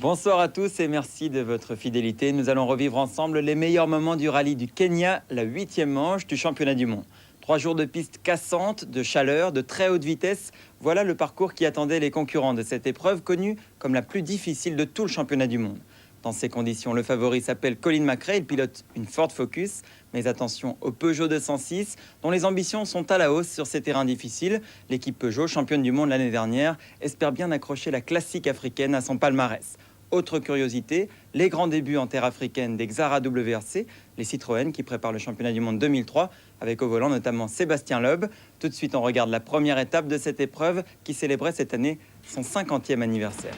Bonsoir à tous et merci de votre fidélité. Nous allons revivre ensemble les meilleurs moments du rallye du Kenya, la 8e manche du championnat du monde. 3 jours de pistes cassantes, de chaleur, de très haute vitesse. Voilà le parcours qui attendait les concurrents de cette épreuve connue comme la plus difficile de tout le championnat du monde. Dans ces conditions, le favori s'appelle Colin McRae, il pilote une Ford Focus. Mais attention au Peugeot 206, dont les ambitions sont à la hausse sur ces terrains difficiles. L'équipe Peugeot, championne du monde l'année dernière, espère bien accrocher la classique africaine à son palmarès. Autre curiosité, les grands débuts en terre africaine des Xara WRC, les Citroën qui préparent le championnat du monde 2003, avec au volant notamment Sébastien Loeb. Tout de suite, on regarde la première étape de cette épreuve qui célébrait cette année son 50e anniversaire.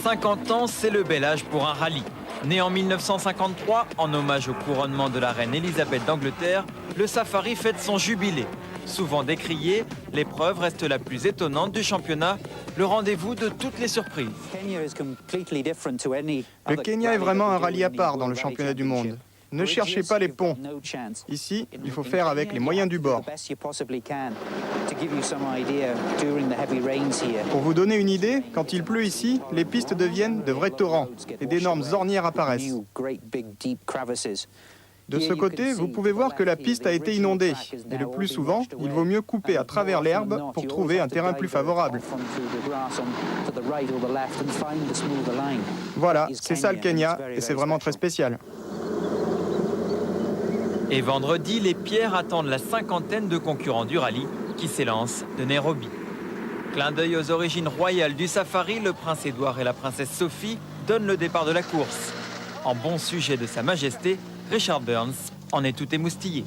50 ans, c'est le bel âge pour un rallye. Né en 1953, en hommage au couronnement de la reine Elisabeth d'Angleterre, le Safari fête son jubilé. Souvent décrié, l'épreuve reste la plus étonnante du championnat, le rendez-vous de toutes les surprises. Le Kenya est vraiment un rallye à part dans le championnat du monde. Ne cherchez pas les ponts. Ici, il faut faire avec les moyens du bord. Pour vous donner une idée, quand il pleut ici, les pistes deviennent de vrais torrents et d'énormes ornières apparaissent. De ce côté, vous pouvez voir que la piste a été inondée. Et le plus souvent, il vaut mieux couper à travers l'herbe pour trouver un terrain plus favorable. Voilà, c'est ça le Kenya, et c'est vraiment très spécial. Et vendredi, les pierres attendent la cinquantaine de concurrents du rallye qui s'élancent de Nairobi. Clin d'œil aux origines royales du safari, le prince Édouard et la princesse Sophie donnent le départ de la course. En bon sujet de sa majesté, Richard Burns en est tout émoustillé.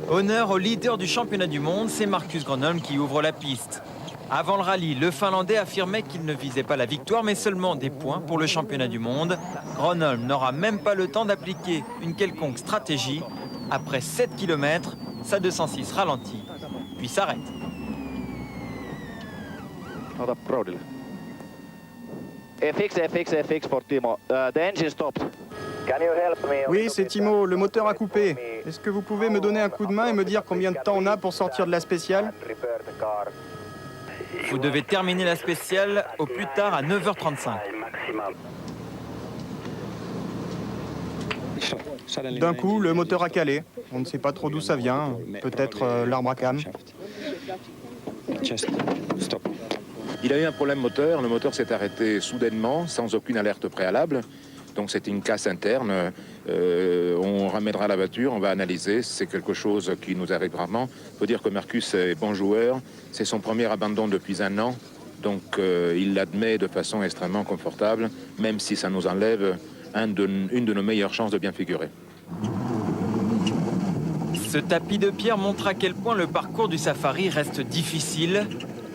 Honneur au leader du championnat du monde, c'est Marcus Gronholm qui ouvre la piste. Avant le rallye, le Finlandais affirmait qu'il ne visait pas la victoire, mais seulement des points pour le championnat du monde. Gronholm n'aura même pas le temps d'appliquer une quelconque stratégie. Après 7 km, sa 206 ralentit, puis s'arrête. FX pour Timo. The engine stopped. Oui, c'est Timo, le moteur a coupé. Est-ce que vous pouvez me donner un coup de main et me dire combien de temps on a pour sortir de la spéciale? Vous devez terminer la spéciale au plus tard à 9h35. D'un coup, le moteur a calé. On ne sait pas trop d'où ça vient. Peut-être l'arbre à cam. Il a eu un problème moteur. Le moteur s'est arrêté soudainement, sans aucune alerte préalable. Donc c'est une casse interne. On ramènera la voiture, on va analyser. C'est quelque chose qui nous arrive rarement. Il faut dire que Marcus est bon joueur. C'est son premier abandon depuis 1 an. Donc il l'admet de façon extrêmement confortable, même si ça nous enlève une de nos meilleures chances de bien figurer. Ce tapis de pierre montre à quel point le parcours du safari reste difficile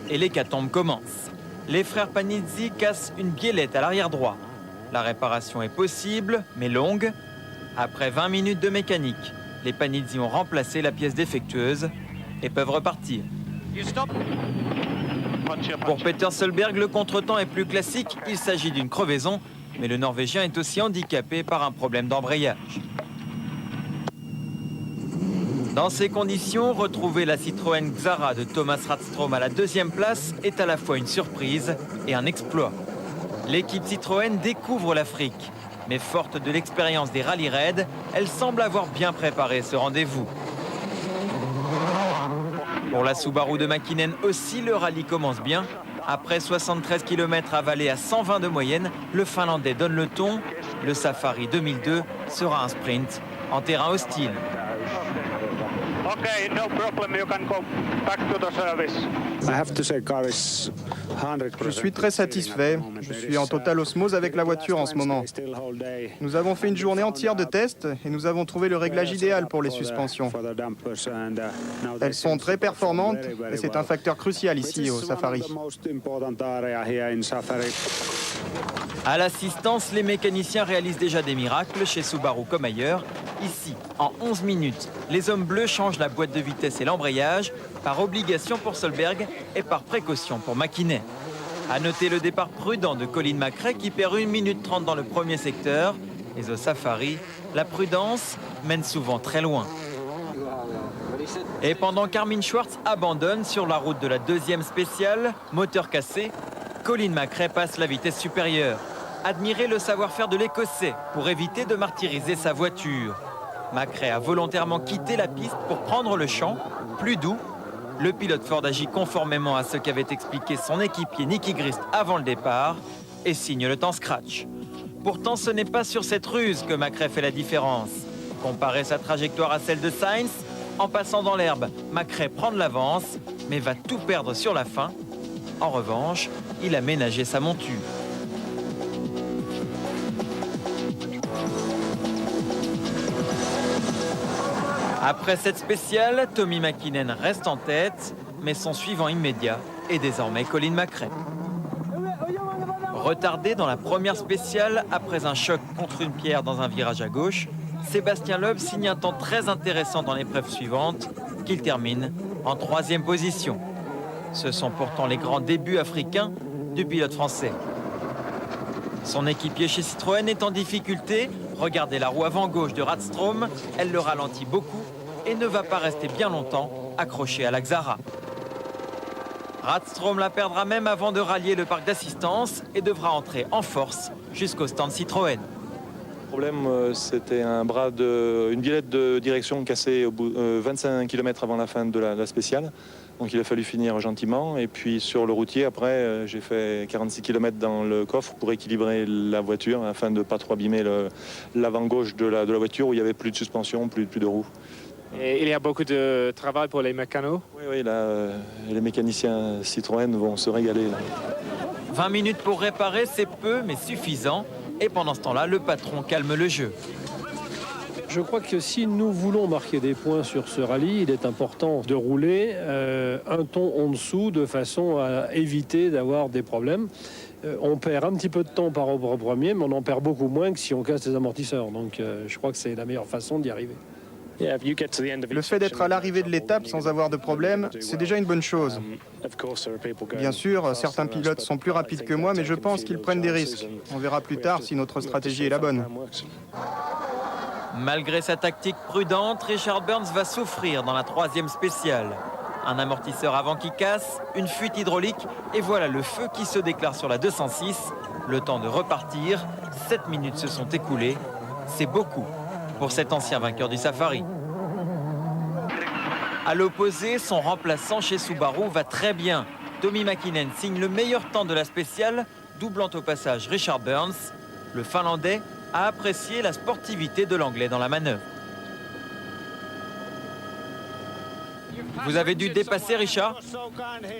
et l'hécatombe commence. Les frères Panizzi cassent une biellette à l'arrière droit. La réparation est possible, mais longue. Après 20 minutes de mécanique, les Panizzi ont remplacé la pièce défectueuse et peuvent repartir. Pour Peter Solberg, le contretemps est plus classique. Il s'agit d'une crevaison, mais le Norvégien est aussi handicapé par un problème d'embrayage. Dans ces conditions, retrouver la Citroën Xara de Thomas Radstrom à la 2e place est à la fois une surprise et un exploit. L'équipe Citroën découvre l'Afrique, mais forte de l'expérience des rallye raids, elle semble avoir bien préparé ce rendez-vous. Pour la Subaru de Mäkinen aussi, le rallye commence bien. Après 73 km avalés à 120 de moyenne, le Finlandais donne le ton. Le Safari 2002 sera un sprint en terrain hostile. Okay, no problem, you can go back to the service. Je suis très satisfait. Je suis en totale osmose avec la voiture en ce moment. Nous avons fait une journée entière de tests et nous avons trouvé le réglage idéal pour les suspensions. Elles sont très performantes et c'est un facteur crucial ici au Safari. À l'assistance, les mécaniciens réalisent déjà des miracles chez Subaru comme ailleurs. Ici, en 11 minutes, les hommes bleus changent la boîte de vitesse et l'embrayage par obligation pour Solberg et par précaution pour Mäkinen. À noter le départ prudent de Colin McRae qui perd 1 minute 30 dans le premier secteur. Mais au Safari, la prudence mène souvent très loin. Et pendant qu'Armin Schwartz abandonne sur la route de la 2e spéciale, moteur cassé, Colin McRae passe la vitesse supérieure. Admirez le savoir-faire de l'Écossais pour éviter de martyriser sa voiture. McRae a volontairement quitté la piste pour prendre le champ, plus doux. Le pilote Ford agit conformément à ce qu'avait expliqué son équipier Nicky Grist avant le départ et signe le temps scratch. Pourtant, ce n'est pas sur cette ruse que McRae fait la différence. Comparez sa trajectoire à celle de Sainz. En passant dans l'herbe, McRae prend de l'avance, mais va tout perdre sur la fin. En revanche, il a ménagé sa monture. Après cette spéciale, Tommy McKinnon reste en tête, mais son suivant immédiat est désormais Colin McRae. Retardé dans la première spéciale après un choc contre une pierre dans un virage à gauche, Sébastien Loeb signe un temps très intéressant dans l'épreuve suivante, qu'il termine en 3e position. Ce sont pourtant les grands débuts africains du pilote français. Son équipier chez Citroën est en difficulté. Regardez la roue avant gauche de Radstrom, elle le ralentit beaucoup et ne va pas rester bien longtemps accroché à la Xara. Radstrom la perdra même avant de rallier le parc d'assistance et devra entrer en force jusqu'au stand Citroën. Le problème, c'était une biellette de direction cassée au bout 25 km avant la fin de la spéciale. Donc il a fallu finir gentiment. Et puis sur le routier, après, j'ai fait 46 km dans le coffre pour équilibrer la voiture afin de ne pas trop abîmer l'avant-gauche de la voiture où il n'y avait plus de suspension, plus de roues. Et il y a beaucoup de travail pour les mécanos? Oui, là, les mécaniciens Citroën vont se régaler. Là. 20 minutes pour réparer, c'est peu mais suffisant. Et pendant ce temps-là, le patron calme le jeu. Je crois que si nous voulons marquer des points sur ce rallye, il est important de rouler un ton en dessous de façon à éviter d'avoir des problèmes. On perd un petit peu de temps par rapport au premier, mais on en perd beaucoup moins que si on casse les amortisseurs. Donc je crois que c'est la meilleure façon d'y arriver. Le fait d'être à l'arrivée de l'étape sans avoir de problème, c'est déjà une bonne chose. Bien sûr, certains pilotes sont plus rapides que moi, mais je pense qu'ils prennent des risques. On verra plus tard si notre stratégie est la bonne. Malgré sa tactique prudente, Richard Burns va souffrir dans la 3e spéciale. Un amortisseur avant qui casse, une fuite hydraulique, et voilà le feu qui se déclare sur la 206. Le temps de repartir, 7 minutes se sont écoulées. C'est beaucoup pour cet ancien vainqueur du Safari. À l'opposé, son remplaçant chez Subaru va très bien. Tommy McKinnon signe le meilleur temps de la spéciale, doublant au passage Richard Burns. Le Finlandais a apprécié la sportivité de l'Anglais dans la manœuvre. Vous avez dû dépasser, Richard?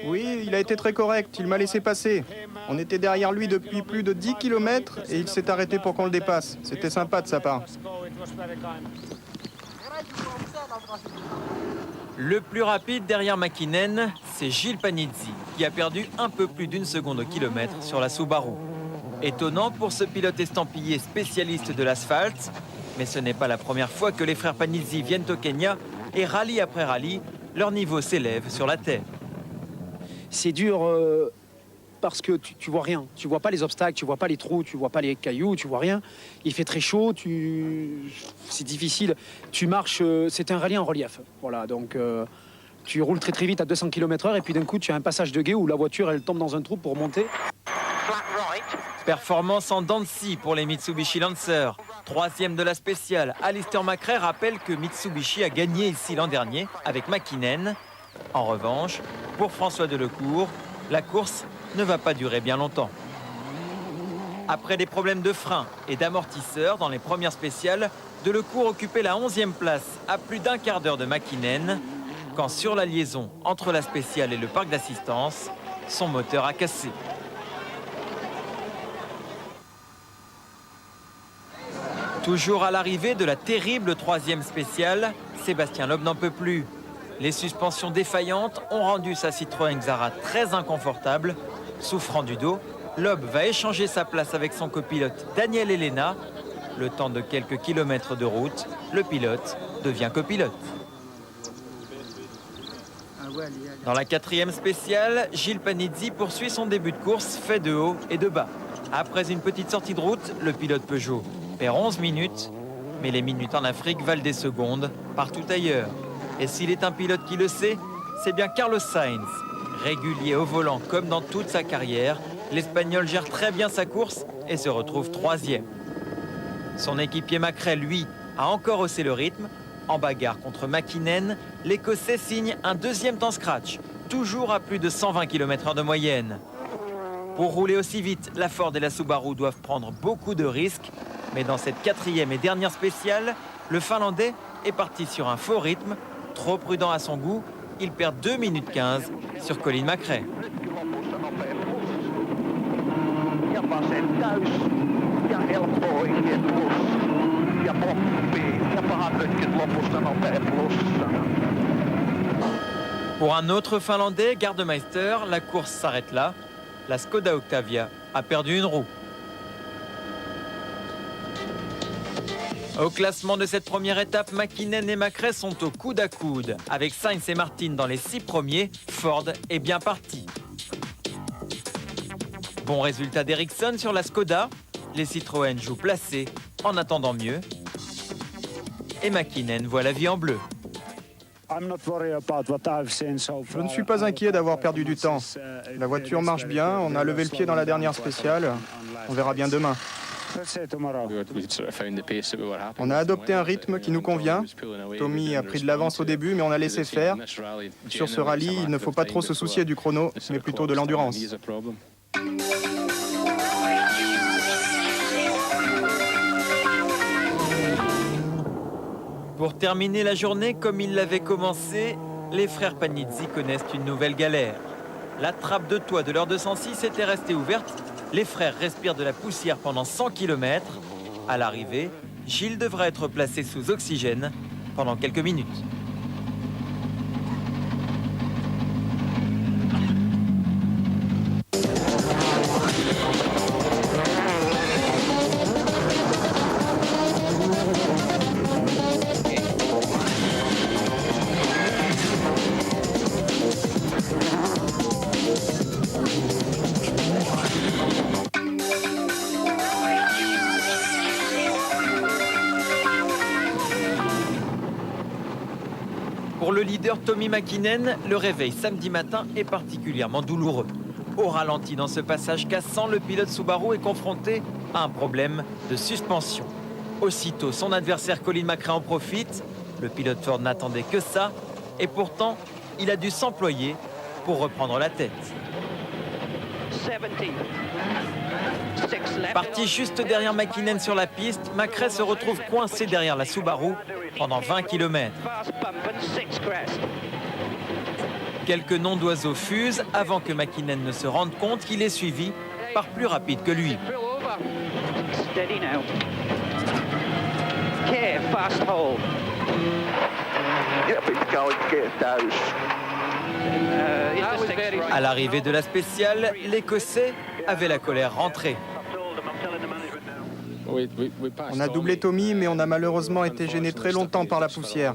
Oui, il a été très correct, il m'a laissé passer. On était derrière lui depuis plus de 10 km et il s'est arrêté pour qu'on le dépasse. C'était sympa de sa part. Le plus rapide derrière McKinnon, c'est Gilles Panizzi, qui a perdu un peu plus d'1 seconde au kilomètre sur la Subaru. Étonnant pour ce pilote estampillé spécialiste de l'asphalte, mais ce n'est pas la première fois que les frères Panizzi viennent au Kenya et rallye après rallye, leur niveau s'élève sur la terre. C'est dur parce que tu vois rien. Tu vois pas les obstacles, tu vois pas les trous, tu vois pas les cailloux, tu vois rien. Il fait très chaud, c'est difficile. Tu marches, c'est un rallye en relief. Voilà, donc tu roules très très vite à 200 km/h et puis d'un coup tu as un passage de gué où la voiture elle tombe dans un trou pour monter. Performance en dents de scie pour les Mitsubishi Lancer. 3e de la spéciale, Alistair McRae rappelle que Mitsubishi a gagné ici l'an dernier avec McKinnon. En revanche, pour François Delecourt, la course ne va pas durer bien longtemps. Après des problèmes de frein et d'amortisseur dans les premières spéciales, Delecourt occupait la 11e place à plus d'1 quart d'heure de McKinnon, quand sur la liaison entre la spéciale et le parc d'assistance, son moteur a cassé. Toujours à l'arrivée de la terrible 3e spéciale, Sébastien Loeb n'en peut plus. Les suspensions défaillantes ont rendu sa Citroën Xara très inconfortable. Souffrant du dos, Loeb va échanger sa place avec son copilote Daniel Elena. Le temps de quelques kilomètres de route, le pilote devient copilote. Dans la 4e spéciale, Gilles Panizzi poursuit son début de course fait de haut et de bas. Après une petite sortie de route, le pilote Peugeot perd 11 minutes, mais les minutes en Afrique valent des secondes partout ailleurs. Et s'il est un pilote qui le sait, c'est bien Carlos Sainz. Régulier au volant comme dans toute sa carrière, l'Espagnol gère très bien sa course et se retrouve 3e. Son équipier Macrae, lui, a encore haussé le rythme. En bagarre contre Mäkinen, l'Écossais signe un 2e temps scratch, toujours à plus de 120 km/h de moyenne. Pour rouler aussi vite, la Ford et la Subaru doivent prendre beaucoup de risques. Mais dans cette 4e et dernière spéciale, le Finlandais est parti sur un faux rythme, trop prudent à son goût. Il perd 2 minutes 15 sur Colin Macrae. Pour un autre Finlandais, Gardemeister, la course s'arrête là. La Skoda Octavia a perdu une roue. Au classement de cette première étape, Mäkinen et Macrae sont au coude à coude. Avec Sainz et Martin dans les 6 premiers, Ford est bien parti. Bon résultat d'Ericsson sur la Skoda. Les Citroën jouent placés en attendant mieux. Et Mäkinen voit la vie en bleu. Je ne suis pas inquiet d'avoir perdu du temps. La voiture marche bien, on a levé le pied dans la dernière spéciale. On verra bien demain. On a adopté un rythme qui nous convient. Tommy a pris de l'avance au début, mais on a laissé faire. Sur ce rallye, il ne faut pas trop se soucier du chrono, mais plutôt de l'endurance. Pour terminer la journée comme ils l'avaient commencé, les frères Panizzi connaissent une nouvelle galère. La trappe de toit de leur 206 était restée ouverte. Les frères respirent de la poussière pendant 100 km. À l'arrivée, Gilles devra être placé sous oxygène pendant quelques minutes. Pour le leader Tommy Mäkinen, le réveil samedi matin est particulièrement douloureux. Au ralenti dans ce passage cassant, le pilote Subaru est confronté à un problème de suspension. Aussitôt, son adversaire Colin Macrae en profite. Le pilote Ford n'attendait que ça. Et pourtant, il a dû s'employer pour reprendre la tête. Parti juste derrière Mäkinen sur la piste, Macrae se retrouve coincé derrière la Subaru pendant 20 km. Quelques noms d'oiseaux fusent avant que Mäkinen ne se rende compte qu'il est suivi par plus rapide que lui. À l'arrivée de la spéciale, l'Écossais avait la colère rentrée. On a doublé Tommy, mais on a malheureusement été gêné très longtemps par la poussière.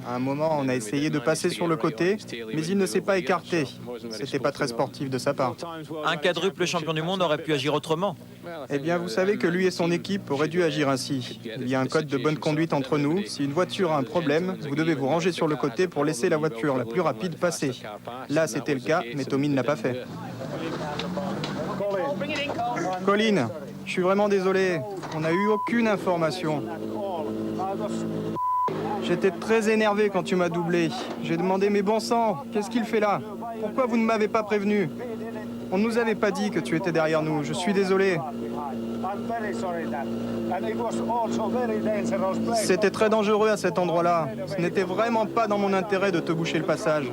À un moment, on a essayé de passer sur le côté, mais il ne s'est pas écarté. C'était pas très sportif de sa part. Un quadruple champion du monde aurait pu agir autrement. Eh bien, vous savez que lui et son équipe auraient dû agir ainsi. Il y a un code de bonne conduite entre nous. Si une voiture a un problème, vous devez vous ranger sur le côté pour laisser la voiture la plus rapide passer. Là, c'était le cas, mais Tommy ne l'a pas fait. Colin, je suis vraiment désolé. On n'a eu aucune information. J'étais très énervé quand tu m'as doublé. J'ai demandé, mais bon sang, qu'est-ce qu'il fait là? Pourquoi vous ne m'avez pas prévenu? On ne nous avait pas dit que tu étais derrière nous. Je suis désolé. C'était très dangereux à cet endroit-là. Ce n'était vraiment pas dans mon intérêt de te boucher le passage.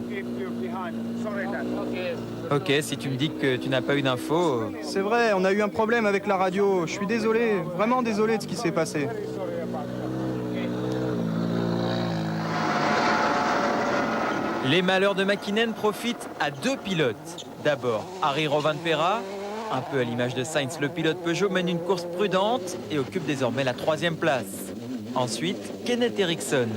Ok, si tu me dis que tu n'as pas eu d'infos... C'est vrai, on a eu un problème avec la radio. Je suis désolé, vraiment désolé de ce qui s'est passé. Les malheurs de Mäkinen profitent à 2 pilotes. D'abord, Harry Rovanperä, un peu à l'image de Sainz, le pilote Peugeot mène une course prudente et occupe désormais la 3e place. Ensuite, Kenneth Eriksson.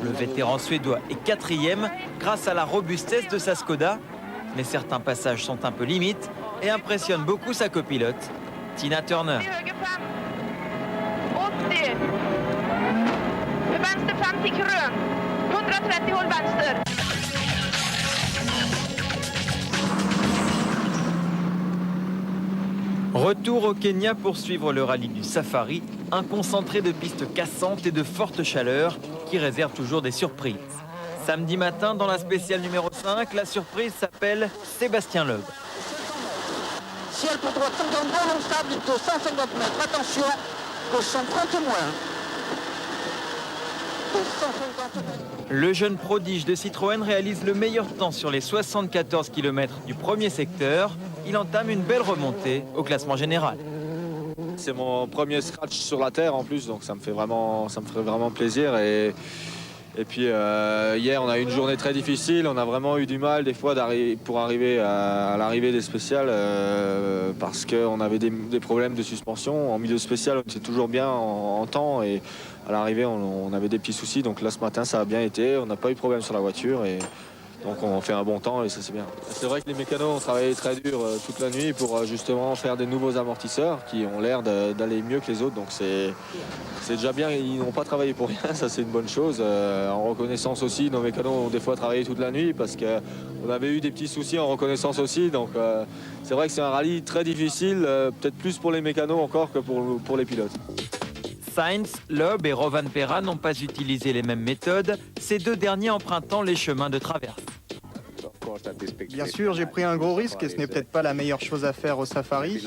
Le vétéran suédois est 4e grâce à la robustesse de sa Skoda. Mais certains passages sont un peu limites et impressionnent beaucoup sa copilote, Tina Turner. Retour au Kenya pour suivre le rallye du Safari, un concentré de pistes cassantes et de forte chaleur qui réserve toujours des surprises. Samedi matin, dans la spéciale numéro 5, la surprise s'appelle Sébastien Loeb. Ciel pour droite 52, long stable de 150 mètres. Attention, caution prend témoin. Le jeune prodige de Citroën réalise le meilleur temps sur les 74 km du premier secteur. Il entame une belle remontée au classement général. C'est mon premier scratch sur la terre en plus, donc ça me ferait vraiment plaisir. Et puis hier, on a eu une journée très difficile. On a vraiment eu du mal des fois pour arriver à l'arrivée des spéciales parce qu'on avait des problèmes de suspension. En milieu spécial, on était toujours bien en temps et à l'arrivée, on avait des petits soucis. Donc là, ce matin, ça a bien été. On n'a pas eu de problème sur la voiture et donc on fait un bon temps et ça c'est bien. C'est vrai que les mécanos ont travaillé très dur toute la nuit pour justement faire des nouveaux amortisseurs qui ont l'air d'aller mieux que les autres. Donc c'est déjà bien, ils n'ont pas travaillé pour rien, ça c'est une bonne chose. En reconnaissance aussi, nos mécanos ont des fois travaillé toute la nuit parce qu'on avait eu des petits soucis en reconnaissance aussi. Donc c'est vrai que c'est un rallye très difficile, peut-être plus pour les mécanos encore que pour les pilotes. Sainz, Loeb et Rovanperä n'ont pas utilisé les mêmes méthodes, ces deux derniers empruntant les chemins de traverse. Bien sûr, j'ai pris un gros risque et ce n'est peut-être pas la meilleure chose à faire au Safari.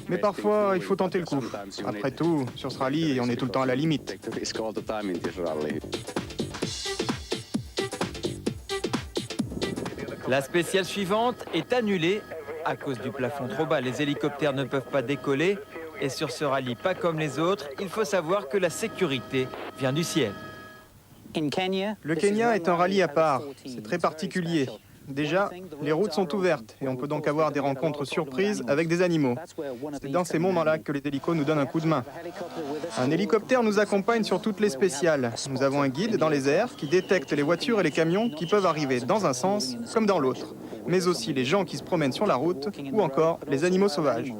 Mais parfois, il faut tenter le coup. Après tout, sur ce rallye, on est tout le temps à la limite. La spéciale suivante est annulée. À cause du plafond trop bas, les hélicoptères ne peuvent pas décoller. Et sur ce rallye, pas comme les autres, il faut savoir que la sécurité vient du ciel. Le Kenya est un rallye à part. C'est très particulier. Déjà, les routes sont ouvertes et on peut donc avoir des rencontres surprises avec des animaux. C'est dans ces moments-là que les hélicos nous donnent un coup de main. Un hélicoptère nous accompagne sur toutes les spéciales. Nous avons un guide dans les airs qui détecte les voitures et les camions qui peuvent arriver dans un sens comme dans l'autre, mais aussi les gens qui se promènent sur la route ou encore les animaux sauvages.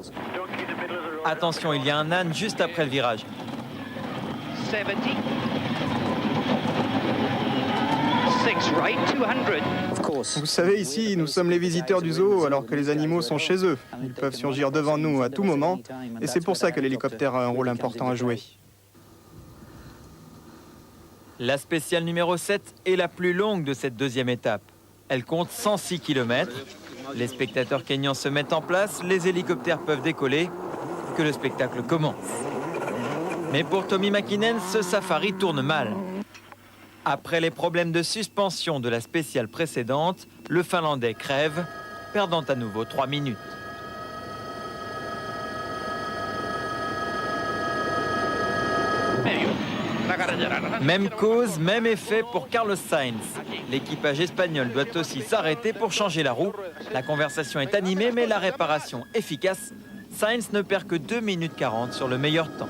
Attention, il y a un âne juste après le virage. 70. 6 right, 200. Vous savez, ici, nous sommes les visiteurs du zoo alors que les animaux sont chez eux. Ils peuvent surgir devant nous à tout moment et c'est pour ça que l'hélicoptère a un rôle important à jouer. La spéciale numéro 7 est la plus longue de cette deuxième étape. Elle compte 106 km. Les spectateurs kenyans se mettent en place, les hélicoptères peuvent décoller, que le spectacle commence. Mais pour Tommi Mäkinen, ce safari tourne mal. Après les problèmes de suspension de la spéciale précédente, le Finlandais crève, perdant à nouveau 3 minutes. Même cause, même effet pour Carlos Sainz. L'équipage espagnol doit aussi s'arrêter pour changer la roue. La conversation est animée, mais la réparation efficace. Sainz ne perd que 2 minutes 40 sur le meilleur temps.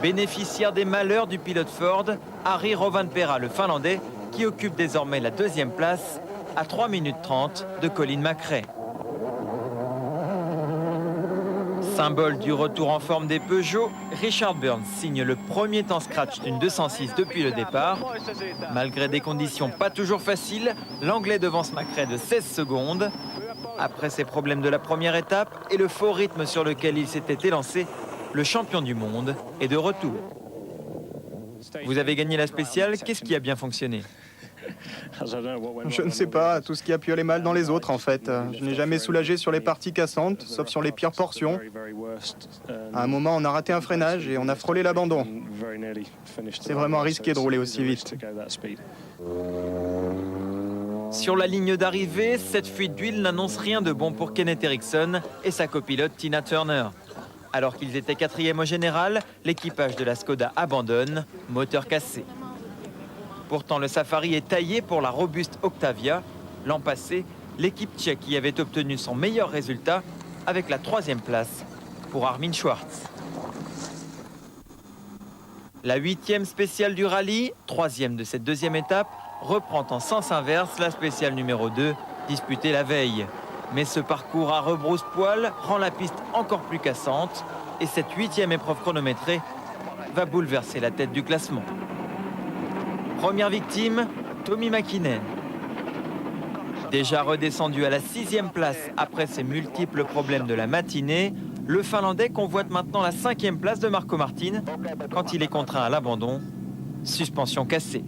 Bénéficiaire des malheurs du pilote Ford, Harri Rovanperä, le Finlandais, qui occupe désormais la deuxième place à 3 minutes 30 de Colin McRae. Symbole du retour en forme des Peugeot, Richard Burns signe le premier temps scratch d'une 206 depuis le départ. Malgré des conditions pas toujours faciles, l'Anglais devance McRae de 16 secondes. Après ses problèmes de la première étape et le faux rythme sur lequel il s'était élancé, le champion du monde est de retour. Vous avez gagné la spéciale, qu'est-ce qui a bien fonctionné ? Je ne sais pas, tout ce qui a pu aller mal dans les autres en fait. Je n'ai jamais soulagé sur les parties cassantes, sauf sur les pires portions. À un moment, on a raté un freinage et on a frôlé l'abandon. C'est vraiment risqué de rouler aussi vite. Sur la ligne d'arrivée, cette fuite d'huile n'annonce rien de bon pour Kenneth Eriksson et sa copilote Tina Turner. Alors qu'ils étaient 4e au général, l'équipage de la Skoda abandonne, moteur cassé. Pourtant, le Safari est taillé pour la robuste Octavia. L'an passé, l'équipe tchèque y avait obtenu son meilleur résultat avec la 3e place pour Armin Schwartz. La 8e spéciale du rallye, 3e de cette deuxième étape, reprend en sens inverse la spéciale numéro 2, disputée la veille. Mais ce parcours à rebrousse-poil rend la piste encore plus cassante et cette 8e épreuve chronométrée va bouleverser la tête du classement. Première victime, Tommi Mäkinen. Déjà redescendu à la 6e place après ses multiples problèmes de la matinée, le Finlandais convoite maintenant la 5e place de Marco Martin quand il est contraint à l'abandon. Suspension cassée.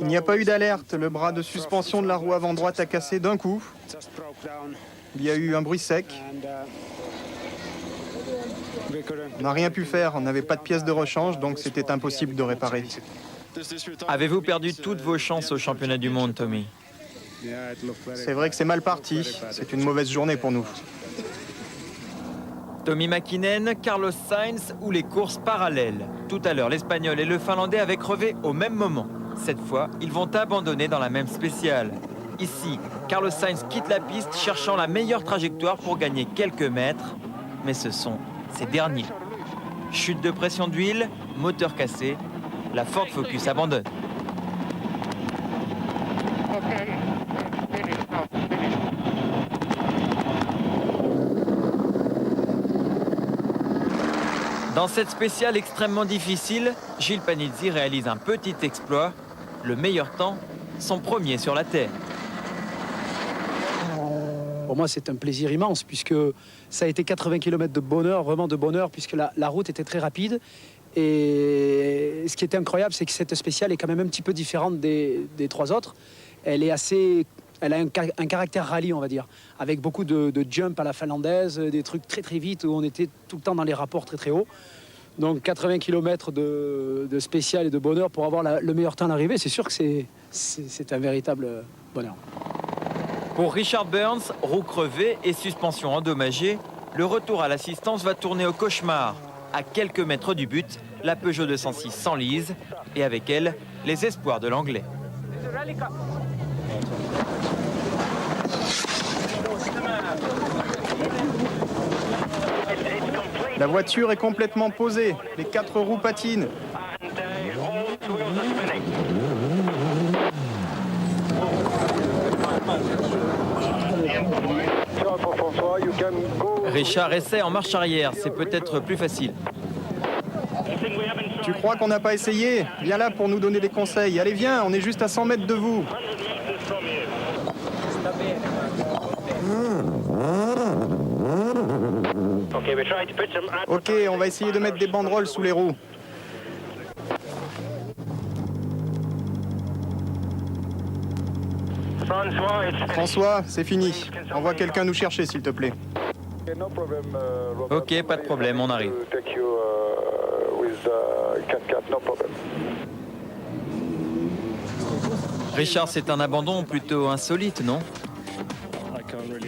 Il n'y a pas eu d'alerte. Le bras de suspension de la roue avant droite a cassé d'un coup. Il y a eu un bruit sec. On n'a rien pu faire. On n'avait pas de pièces de rechange, donc c'était impossible de réparer. Avez-vous perdu toutes vos chances au championnat du monde, Tommy? C'est vrai que c'est mal parti. C'est une mauvaise journée pour nous. Tommi Mäkinen, Carlos Sainz ou les courses parallèles. Tout à l'heure, l'Espagnol et le Finlandais avaient crevé au même moment. Cette fois, ils vont abandonner dans la même spéciale. Ici, Carlos Sainz quitte la piste cherchant la meilleure trajectoire pour gagner quelques mètres. Mais ce sont ces derniers. Chute de pression d'huile, moteur cassé, la Ford Focus abandonne. Dans cette spéciale extrêmement difficile, Gilles Panizzi réalise un petit exploit. Le meilleur temps, son premier sur la Terre. Pour moi, c'est un plaisir immense puisque ça a été 80 km de bonheur, vraiment de bonheur, puisque la route était très rapide. Et ce qui était incroyable, c'est que cette spéciale est quand même un petit peu différente des trois autres. Elle a un caractère rallye, on va dire, avec beaucoup de jump à la finlandaise, des trucs très très vite où on était tout le temps dans les rapports très très hauts. Donc 80 km de spécial et de bonheur pour avoir le meilleur temps à l'arrivée, c'est sûr que c'est un véritable bonheur. Pour Richard Burns, roue crevée et suspension endommagée, le retour à l'assistance va tourner au cauchemar. À quelques mètres du but, la Peugeot 206 s'enlise et avec elle, les espoirs de l'Anglais. La voiture est complètement posée. Les 4 roues patinent. Richard essaie en marche arrière, c'est peut-être plus facile. Tu crois qu'on n'a pas essayé? Viens là pour nous donner des conseils. Allez, viens, on est juste à 100 mètres de vous. Ok, on va essayer de mettre des banderoles sous les roues. François, c'est fini. Envoie quelqu'un nous chercher, s'il te plaît. Ok, pas de problème, on arrive. Richard, c'est un abandon plutôt insolite, non?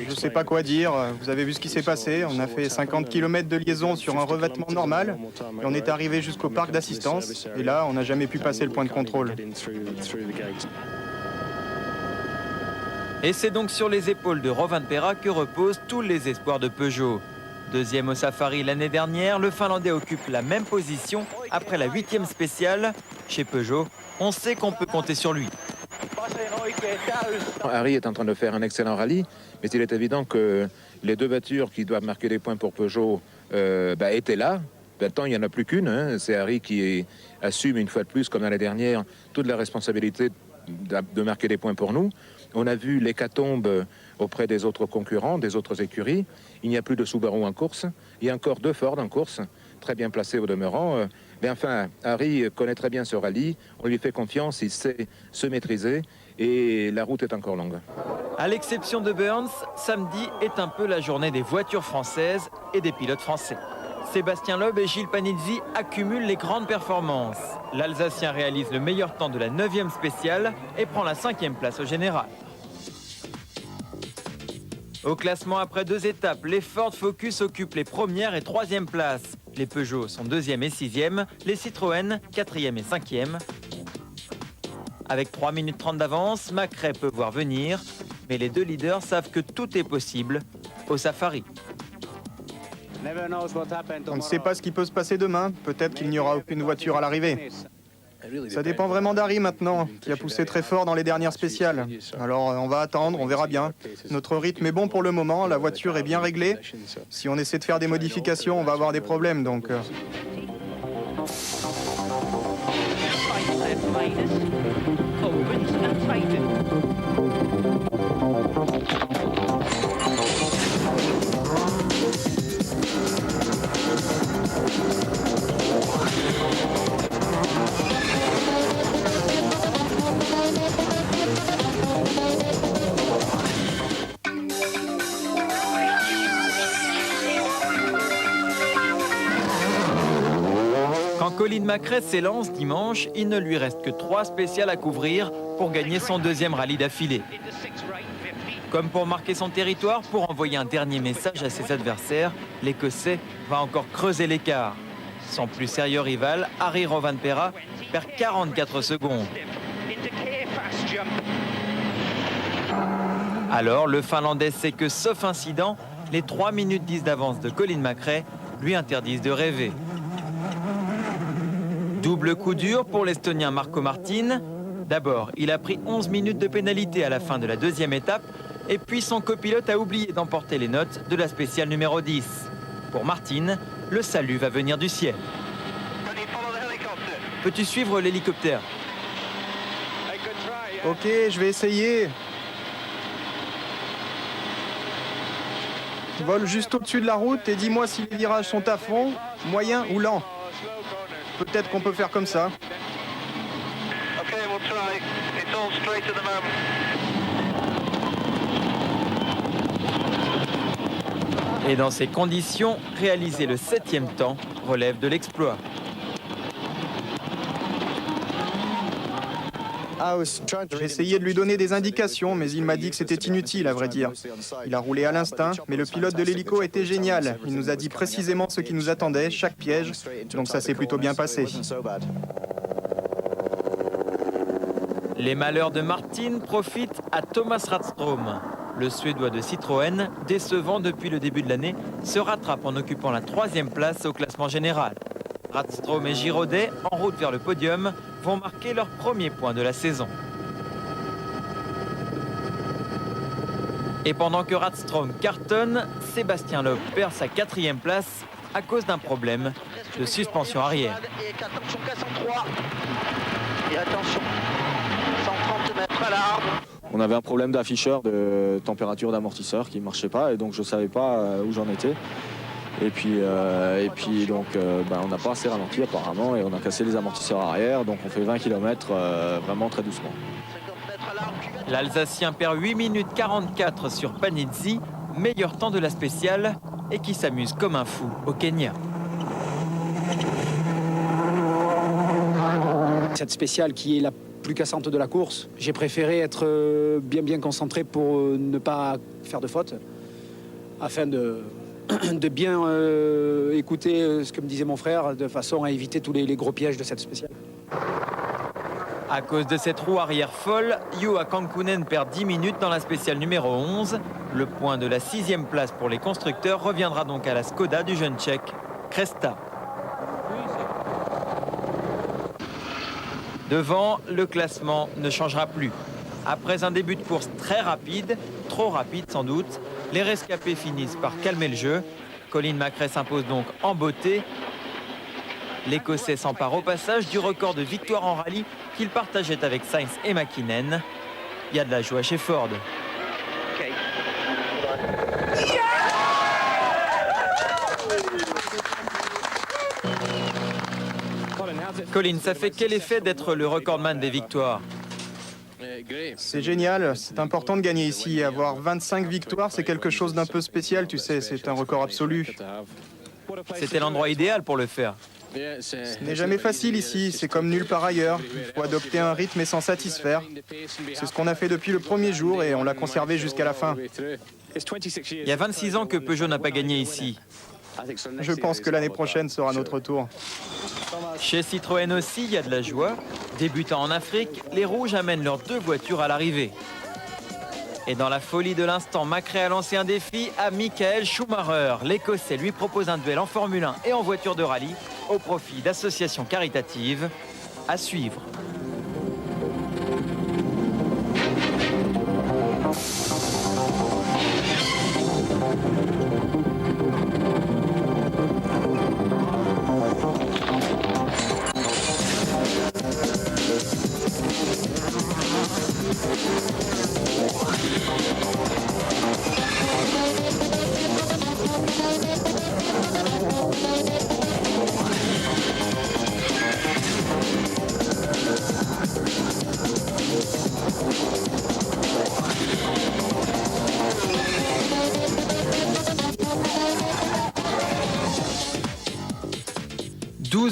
Je sais pas quoi dire. Vous avez vu ce qui s'est passé. On a fait 50 km de liaison sur un revêtement normal. Et on est arrivé jusqu'au parc d'assistance. Et là, on n'a jamais pu passer le point de contrôle. Et c'est donc sur les épaules de Rovanperä que reposent tous les espoirs de Peugeot. Deuxième au Safari l'année dernière, le Finlandais occupe la même position après la 8e spéciale. Chez Peugeot, on sait qu'on peut compter sur lui. Harry est en train de faire un excellent rallye, mais il est évident que les deux voitures qui doivent marquer des points pour Peugeot étaient là. Maintenant, il n'y en a plus qu'une. Hein. C'est Harry qui assume une fois de plus, comme l'année dernière, toute la responsabilité de marquer des points pour nous. On a vu l'hécatombe auprès des autres concurrents, des autres écuries. Il n'y a plus de Subaru en course. Il y a encore 2 Ford en course, très bien placés au demeurant. Mais enfin, Harry connaît très bien ce rallye. On lui fait confiance, il sait se maîtriser et la route est encore longue. À l'exception de Burns, samedi est un peu la journée des voitures françaises et des pilotes français. Sébastien Loeb et Gilles Panizzi accumulent les grandes performances. L'Alsacien réalise le meilleur temps de la 9e spéciale et prend la 5e place au général. Au classement après 2 étapes, les Ford Focus occupent les 1e et 3e places. Les Peugeot sont 2e et 6e, les Citroën 4e et 5e. Avec 3 minutes 30 d'avance, Macrae peut voir venir, mais les 2 leaders savent que tout est possible au Safari. On ne sait pas ce qui peut se passer demain. Peut-être qu'il n'y aura aucune voiture à l'arrivée. Ça dépend vraiment d'Harry maintenant, qui a poussé très fort dans les dernières spéciales. Alors on va attendre, on verra bien. Notre rythme est bon pour le moment, la voiture est bien réglée. Si on essaie de faire des modifications, on va avoir des problèmes, donc... Quand Colin McRae s'élance dimanche, il ne lui reste que 3 spéciales à couvrir pour gagner son 2e rallye d'affilée. Comme pour marquer son territoire, pour envoyer un dernier message à ses adversaires, l'Écossais va encore creuser l'écart. Son plus sérieux rival, Harry Rovanperä, perd 44 secondes. Alors, le Finlandais sait que, sauf incident, les 3 minutes 10 d'avance de Colin McRae lui interdisent de rêver. Double coup dur pour l'Estonien Marco Martin. D'abord, il a pris 11 minutes de pénalité à la fin de la 2e étape, et puis son copilote a oublié d'emporter les notes de la spéciale numéro 10. Pour Martin, le salut va venir du ciel. Peux-tu suivre l'hélicoptère? Ok, je vais essayer. Vole juste au-dessus de la route et dis-moi si les virages sont à fond, moyen ou lent. Peut-être qu'on peut faire comme ça. Et dans ces conditions, réaliser le 7e temps relève de l'exploit. J'ai essayé de lui donner des indications, mais il m'a dit que c'était inutile, à vrai dire. Il a roulé à l'instinct, mais le pilote de l'hélico était génial. Il nous a dit précisément ce qui nous attendait, chaque piège, donc ça s'est plutôt bien passé. Les malheurs de Martin profitent à Thomas Radström. Le Suédois de Citroën, décevant depuis le début de l'année, se rattrape en occupant la 3e place au classement général. Radström et Giraudet, en route vers le podium, vont marquer leur premier point de la saison. Et pendant que Radström cartonne, Sébastien Loeb perd sa 4e place à cause d'un problème de suspension arrière. Et attention, 130 mètres à l'arbre. On avait un problème d'afficheur de température d'amortisseur qui ne marchait pas et donc je ne savais pas où j'en étais. Et puis donc on n'a pas assez ralenti apparemment et on a cassé les amortisseurs arrière, donc on fait 20 km vraiment très doucement. L'Alsacien perd 8 minutes 44 sur Panizzi, meilleur temps de la spéciale, et qui s'amuse comme un fou au Kenya. Cette spéciale qui est la plus cassante de la course, j'ai préféré être bien concentré pour ne pas faire de faute, afin de bien écouter ce que me disait mon frère, de façon à éviter tous les gros pièges de cette spéciale. À cause de cette roue arrière folle, Juha Kankkunen perd 10 minutes dans la spéciale numéro 11. Le point de la 6e place pour les constructeurs reviendra donc à la Skoda du jeune Tchèque, Kresta. Devant, le classement ne changera plus. Après un début de course très rapide, trop rapide sans doute, les rescapés finissent par calmer le jeu. Colin McRae s'impose donc en beauté. L'Écossais s'empare au passage du record de victoire en rallye qu'il partageait avec Sainz et McKinnon. Il y a de la joie chez Ford. Colin, ça fait quel effet d'être le recordman des victoires? C'est génial, c'est important de gagner ici. Avoir 25 victoires, c'est quelque chose d'un peu spécial, tu sais, c'est un record absolu. C'était l'endroit idéal pour le faire. Ce n'est jamais facile ici, c'est comme nulle part ailleurs. Il faut adopter un rythme et s'en satisfaire. C'est ce qu'on a fait depuis le premier jour et on l'a conservé jusqu'à la fin. Il y a 26 ans que Peugeot n'a pas gagné ici. Je pense que l'année prochaine sera notre tour. Chez Citroën aussi, il y a de la joie. Débutant en Afrique, les Rouges amènent leurs 2 voitures à l'arrivée. Et dans la folie de l'instant, McRae a lancé un défi à Michael Schumacher. L'Écossais lui propose un duel en Formule 1 et en voiture de rallye au profit d'associations caritatives. à suivre.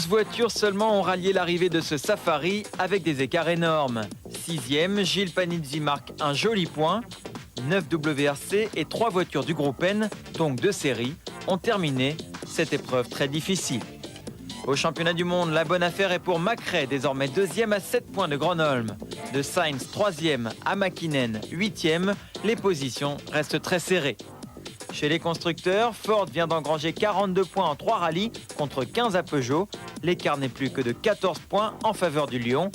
Voitures seulement ont rallié l'arrivée de ce safari avec des écarts énormes. 6e, Gilles Panizzi marque un joli point. 9 WRC et 3 voitures du groupe N, donc de série, ont terminé cette épreuve très difficile. Au championnat du monde, la bonne affaire est pour Macrae, désormais 2e à 7 points de Grenoble. De Sainz, 3e à Mäkinen, 8e, les positions restent très serrées. Chez les constructeurs, Ford vient d'engranger 42 points en 3 rallyes contre 15 à Peugeot. L'écart n'est plus que de 14 points en faveur du Lion.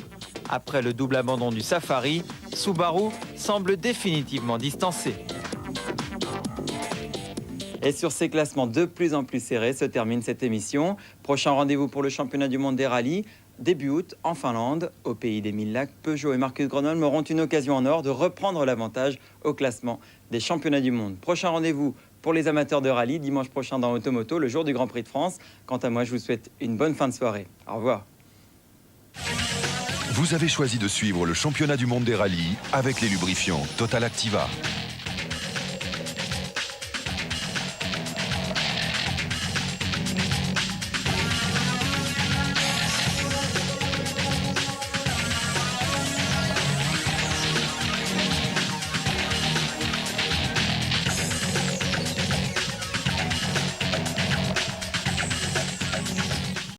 Après le double abandon du Safari, Subaru semble définitivement distancé. Et sur ces classements de plus en plus serrés se termine cette émission. Prochain rendez-vous pour le championnat du monde des rallyes. Début août, en Finlande, au pays des 1000 lacs, Peugeot et Marcus Grönholm auront une occasion en or de reprendre l'avantage au classement des championnats du monde. Prochain rendez-vous pour les amateurs de rallye, dimanche prochain dans Automoto, le jour du Grand Prix de France. Quant à moi, je vous souhaite une bonne fin de soirée. Au revoir. Vous avez choisi de suivre le championnat du monde des rallyes avec les lubrifiants Total Activa.